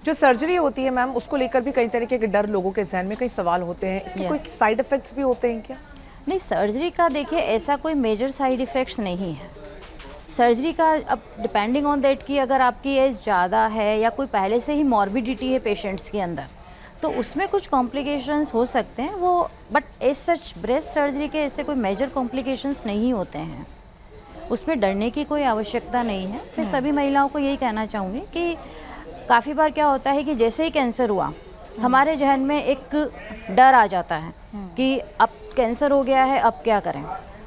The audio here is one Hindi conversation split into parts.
जो सर्जरी होती है मैम, उसको लेकर भी कई तरीके के डर लोगों के जहन में, कई सवाल होते हैं, इसके कोई साइड इफेक्ट्स भी होते हैं क्या? नहीं, सर्जरी का देखिए ऐसा कोई मेजर साइड इफ़ेक्ट्स नहीं है। सर्जरी का अब डिपेंडिंग ऑन दैट कि अगर आपकी एज ज़्यादा है या कोई पहले से ही मॉर्बिडिटी है पेशेंट्स के अंदर, तो उसमें कुछ कॉम्प्लिकेशंस हो सकते हैं वो, but as such breast surgery के ऐसे कोई मेजर कॉम्प्लिकेशंस नहीं होते हैं, उसमें डरने की कोई आवश्यकता नहीं है। मैं सभी महिलाओं को यही कहना चाहूँगी कि काफ़ी बार क्या होता है कि जैसे ही कैंसर हुआ, हमारे जहन में एक डर आ जाता है कि अब कैंसर हो गया है, अब क्या करें,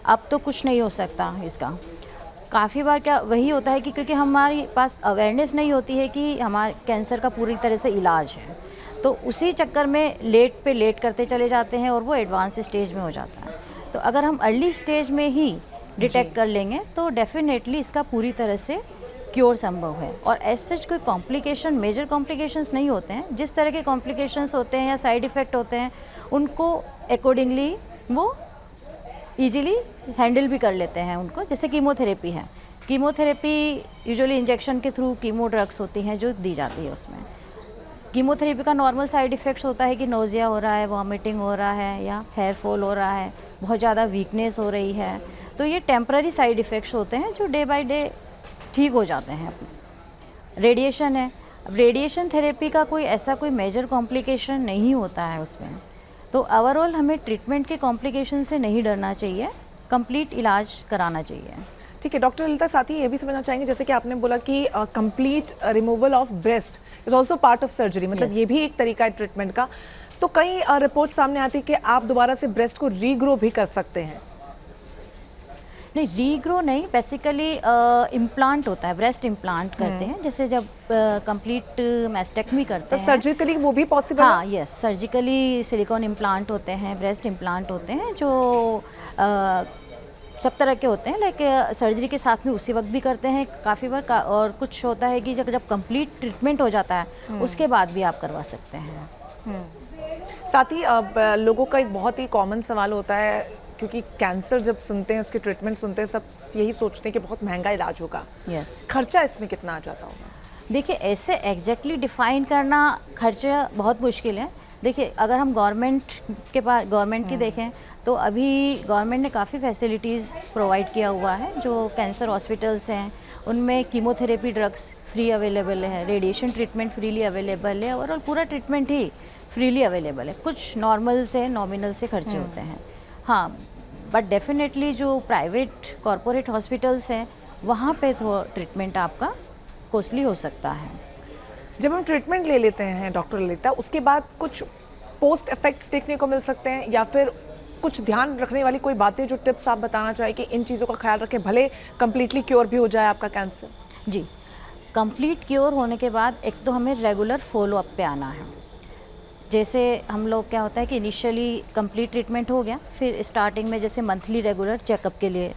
अब तो कुछ नहीं हो सकता इसका। काफ़ी बार क्या वही होता है कि क्योंकि हमारे पास अवेयरनेस नहीं होती है कि हमारे कैंसर का पूरी तरह से इलाज है, तो उसी चक्कर में लेट पे लेट करते चले जाते हैं और वो एडवांस स्टेज में हो जाता है। तो अगर हम अर्ली स्टेज में ही डिटेक्ट कर लेंगे तो डेफिनेटली इसका पूरी तरह से क्योर संभव है। और एज सच कोई कॉम्प्लिकेशन, मेजर कॉम्प्लिकेशंस नहीं होते हैं। जिस तरह के कॉम्प्लिकेशंस होते हैं या साइड इफ़ेक्ट होते हैं, उनको अकॉर्डिंगली वो ईजिली हैंडल भी कर लेते हैं उनको। जैसे कीमोथेरेपी है, कीमोथेरेपी यूजुअली इंजेक्शन के थ्रू कीमो ड्रग्स होती हैं जो दी जाती है। उसमें कीमोथेरेपी का नॉर्मल साइड इफ़ेक्ट्स होता है कि नोज़िया हो रहा है, वॉमिटिंग हो रहा है या हेयर फॉल हो रहा है, बहुत ज़्यादा वीकनेस हो रही है। तो ये टेम्पररी साइड इफ़ेक्ट्स होते हैं जो डे बाय डे ठीक हो जाते हैं। रेडिएशन है, अब रेडिएशन थेरेपी का कोई ऐसा कोई मेजर कॉम्प्लिकेशन नहीं होता है उसमें। तो ओवरऑल हमें ट्रीटमेंट के कॉम्प्लिकेशन से नहीं डरना चाहिए, कंप्लीट इलाज कराना चाहिए। ठीक है डॉक्टर ललिता, साथ ही ये भी समझना चाहेंगे जैसे कि आपने बोला कि complete removal of breast is also part of surgery, मतलब ये भी एक तरीका है ट्रीटमेंट का। तो कई रिपोर्ट सामने आती है कि आप दोबारा से ब्रेस्ट को रीग्रो भी कर सकते हैं। नहीं, रीग्रो नहीं, बेसिकली इम्प्लांट होता है, ब्रेस्ट इम्प्लांट करते हैं। जैसे जब कंप्लीट मैस्टेक्टमी करते हैं सर्जिकली वो भी पॉसिबल है? हाँ, यस, सर्जिकली सिलिकॉन इम्प्लांट होते हैं, ब्रेस्ट इम्प्लांट होते हैं जो सब तरह के होते हैं। लाइक सर्जरी के साथ में उसी वक्त भी करते हैं काफ़ी बार और कुछ होता है कि जब कंप्लीट ट्रीटमेंट हो जाता है उसके बाद भी आप करवा सकते हैं। साथ ही लोगों का एक बहुत ही कॉमन सवाल होता है, क्योंकि कैंसर जब सुनते हैं, उसके ट्रीटमेंट सुनते हैं, सब यही सोचते हैं कि बहुत महंगा इलाज होगा। यस, खर्चा इसमें कितना आ जाता होगा? देखिए ऐसे एग्जैक्टली डिफाइन करना खर्चा बहुत मुश्किल है। देखिए अगर हम गवर्नमेंट की देखें तो अभी गवर्नमेंट ने काफ़ी फैसिलिटीज़ प्रोवाइड किया हुआ है। जो कैंसर हॉस्पिटल्स हैं उनमें कीमोथेरेपी ड्रग्स फ्री अवेलेबल है, रेडिएशन ट्रीटमेंट फ्रीली अवेलेबल है, और पूरा ट्रीटमेंट ही फ्रीली अवेलेबल है। कुछ नॉर्मल से नॉमिनल से खर्चे होते हैं, हाँ, बट डेफिनेटली जो प्राइवेट कॉरपोरेट हॉस्पिटल्स हैं वहाँ पे तो ट्रीटमेंट आपका कॉस्टली हो सकता है। जब हम ट्रीटमेंट ले लेते हैं डॉक्टर ललिता, उसके बाद कुछ पोस्ट इफेक्ट्स देखने को मिल सकते हैं, या फिर कुछ ध्यान रखने वाली कोई बातें, जो टिप्स आप बताना चाहें कि इन चीज़ों का ख्याल रखें भले कंप्लीटली क्योर भी हो जाए आपका कैंसर? जी, कंप्लीट क्योर होने के बाद एक तो हमें रेगुलर फॉलोअप पे आना है। जैसे हम लोग क्या होता है कि इनिशियली कंप्लीट ट्रीटमेंट हो गया, फिर स्टार्टिंग में जैसे मंथली रेगुलर चेकअप के लिए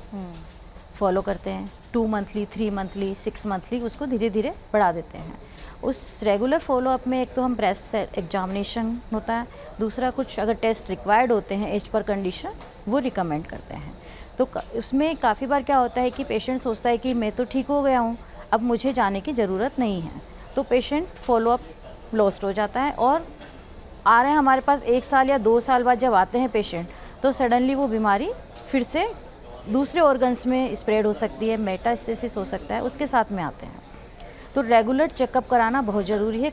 फॉलो करते हैं, 2 मंथली, 3 मंथली, 6 मंथली, उसको धीरे धीरे बढ़ा देते हैं। उस रेगुलर फॉलोअप में एक तो हम ब्रेस्ट एग्जामिनेशन होता है, दूसरा कुछ अगर टेस्ट रिक्वायर्ड होते हैं एज पर कंडीशन वो रिकमेंड करते हैं। तो उसमें काफ़ी बार क्या होता है कि पेशेंट सोचता है कि मैं तो ठीक हो गया हूँ, अब मुझे जाने की ज़रूरत नहीं है, तो पेशेंट फॉलोअप लॉस्ट हो जाता है। और आ रहे हैं हमारे पास 1 साल या 2 साल बाद जब आते हैं पेशेंट, तो सडनली वो बीमारी फिर से दूसरे ऑर्गन्स में स्प्रेड हो सकती है, मेटास्टेसिस हो सकता है, उसके साथ में आते हैं। तो रेगुलर चेकअप कराना बहुत ज़रूरी है।